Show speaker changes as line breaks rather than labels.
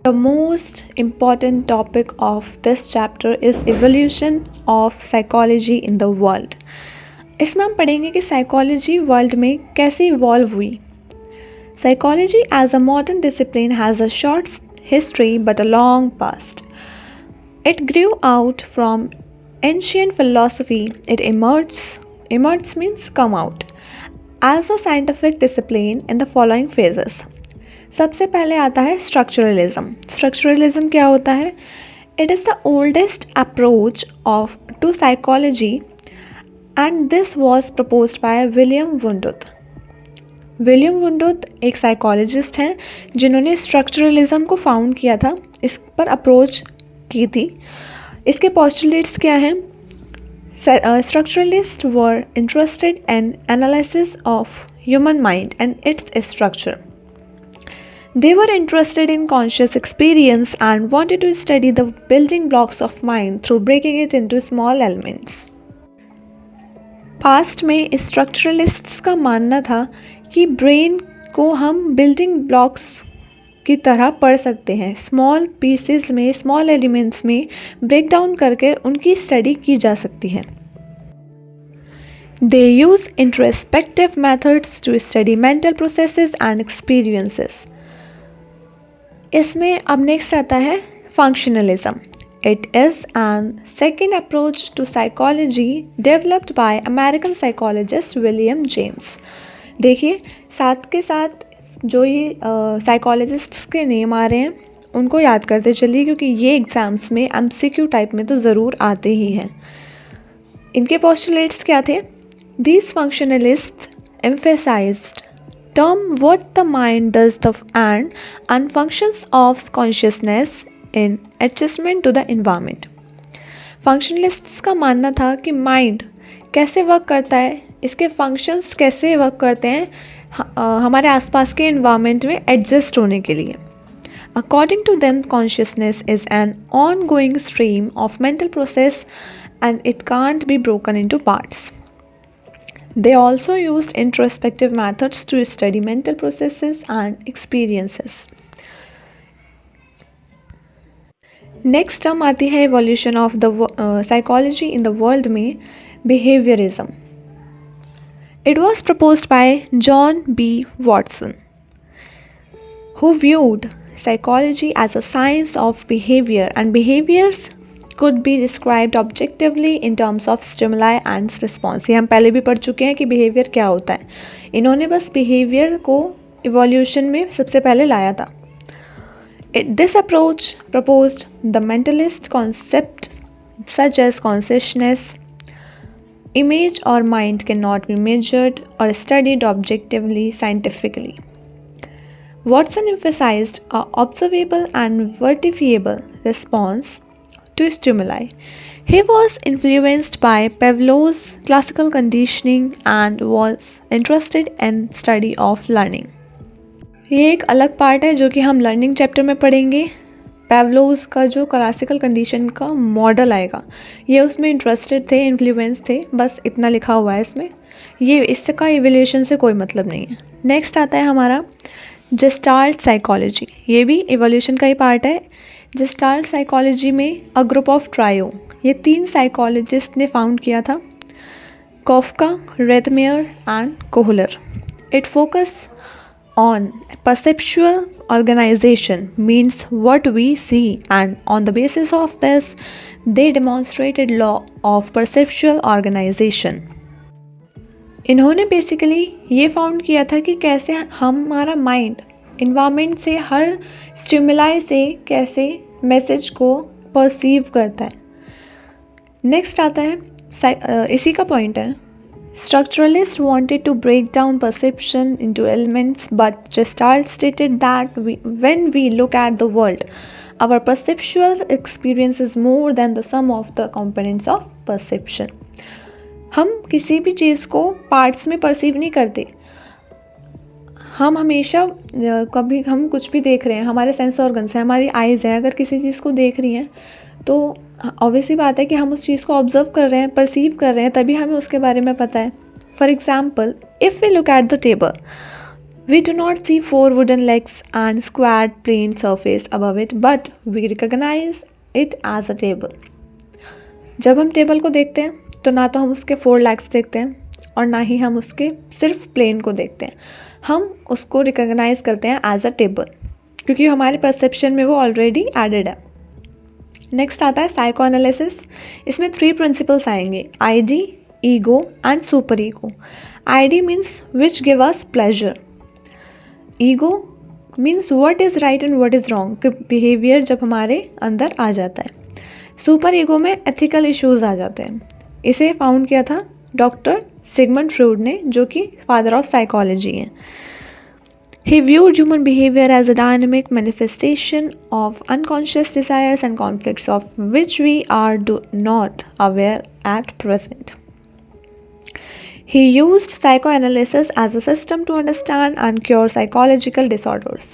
The most important topic of this chapter is evolution of psychology in the world. इसमें हम पढ़ेंगे कि psychology world में कैसे इवॉल्व हुई. Psychology as a modern discipline has a short history but a long past. It grew out from ancient philosophy. It emerged means come out, as a scientific discipline in the following phases. सबसे पहले आता है structuralism. Structuralism क्या होता है? It is the oldest approach to psychology and this was proposed by William Wundt. William Wundt एक psychologist हैं जिन्होंने स्ट्रक्चरलिज्म को फाउंड किया था, इस पर अप्रोच की थी. इसके पोस्टुलेट्स क्या हैं? Structuralists were interested in analysis of human mind and its structure. They were interested in conscious experience and wanted to study the building blocks of mind through breaking it into small elements. Past में स्ट्रक्चरलिस्ट्स का मानना था कि brain को हम building blocks की तरह पढ़ सकते हैं. स्मॉल पीसेस में, स्मॉल एलिमेंट्स में ब्रेक डाउन करके उनकी स्टडी की जा सकती है. They use introspective methods to study mental processes and experiences. इसमें अब नेक्स्ट आता है functionalism. It is an second approach to psychology developed by American psychologist William James. देखिए, साथ के साथ जो ये साइकोलॉजिस्ट्स के नेम आ रहे हैं उनको याद करते चलिए, क्योंकि ये एग्ज़ाम्स में MCQ टाइप में तो ज़रूर आते ही हैं. इनके पोस्टुलेट्स क्या थे? These functionalists emphasized term what the mind does and functions of consciousness in adjustment to the environment. Functionalists का मानना था कि माइंड कैसे वर्क करता है, इसके फंक्शंस कैसे वर्क करते हैं हमारे आसपास के एनवायरनमेंट में एडजस्ट होने के लिए. According to them, consciousness is an ongoing stream of mental process and it can't be broken into parts. They also used introspective methods to study mental processes and experiences. Next term आती है evolution of the psychology in the world में behaviorism. It was proposed by John B. Watson, who viewed psychology as a science of behavior, and behaviors could be described objectively in terms of stimuli and response. ये हम पहले भी पढ़ चुके हैं कि behaviour क्या होता है. इन्होंने बस बिहेवियर को इवोल्यूशन में सबसे पहले लाया था. This approach proposed the mentalist concept such as consciousness, image or mind cannot be measured or studied objectively scientifically. Watson emphasized a observable and verifiable response to stimuli. He was influenced by Pavlov's classical conditioning and was interested in study of learning. ये एक अलग part है जो कि हम learning chapter में पढ़ेंगे. पेवलोव्स का जो क्लासिकल कंडीशन का मॉडल आएगा, ये उसमें इंटरेस्टेड थे, इन्फ्लुएंस थे, बस इतना लिखा हुआ है इसमें. ये इसका इवोल्यूशन से कोई मतलब नहीं है. नेक्स्ट आता है हमारा जेस्टाल्ट साइकोलॉजी. ये भी इवोल्यूशन का ही पार्ट है. जेस्टाल्ट साइकोलॉजी में अ ग्रुप ऑफ ट्रायो, ये 3 साइकोलॉजिस्ट ने फाउंड किया था, Koffka, Wertheimer and Kohler. It focus on perceptual organization means what we see, and on the basis of this they demonstrated law of perceptual organization. इन्होंने basically ये found किया था कि कैसे हमारा माइंड इन्वायरमेंट से, हर स्टिमुलाई से कैसे मैसेज को परसीव करता है. नेक्स्ट आता है इसी का पॉइंट है, structuralist wanted to break down perception into elements but Gestalt stated that when we look at the world our perceptual experience is more than the sum of the components of perception. हम किसी भी चीज़ को parts में perceive नहीं करते. हम हमेशा कभी हम कुछ भी देख रहे हैं, हमारे सेंस ऑर्गन्स हैं, हमारी आइज़ हैं, अगर किसी चीज़ को देख रही हैं तो ऑब्वियसली बात है कि हम उस चीज़ को ऑब्जर्व कर रहे हैं, परसीव कर रहे हैं, तभी हमें उसके बारे में पता है. For example, if we look at the table, We do not see four wooden legs and square plain surface above it, but we recognize it as a table. जब हम टेबल को देखते हैं तो ना तो हम उसके 4 legs देखते हैं और ना ही हम उसके सिर्फ प्लेन को देखते हैं, हम उसको रिकॉग्नाइज करते हैं एज अ टेबल, क्योंकि हमारे परसेप्शन में वो ऑलरेडी एडेड है। नेक्स्ट आता है साइको एनालिसिस। इसमें 3 प्रिंसिपल्स आएंगे, ID, ego and super ego. ID means which give us pleasure, ego means what is right and what is wrong, behaviour जब हमारे अंदर आ जाता है। सुपर ईगो में एथिकल इश्यूज आ जाते हैं। इसे फाउंड किया था डॉक्टर सिगमंड फ्रॉइड ने, जो कि फादर ऑफ साइकोलॉजी हैं। He viewed human behavior as a dynamic manifestation of unconscious desires and conflicts of which we are not aware at present. He used psychoanalysis as a system to understand and cure psychological disorders.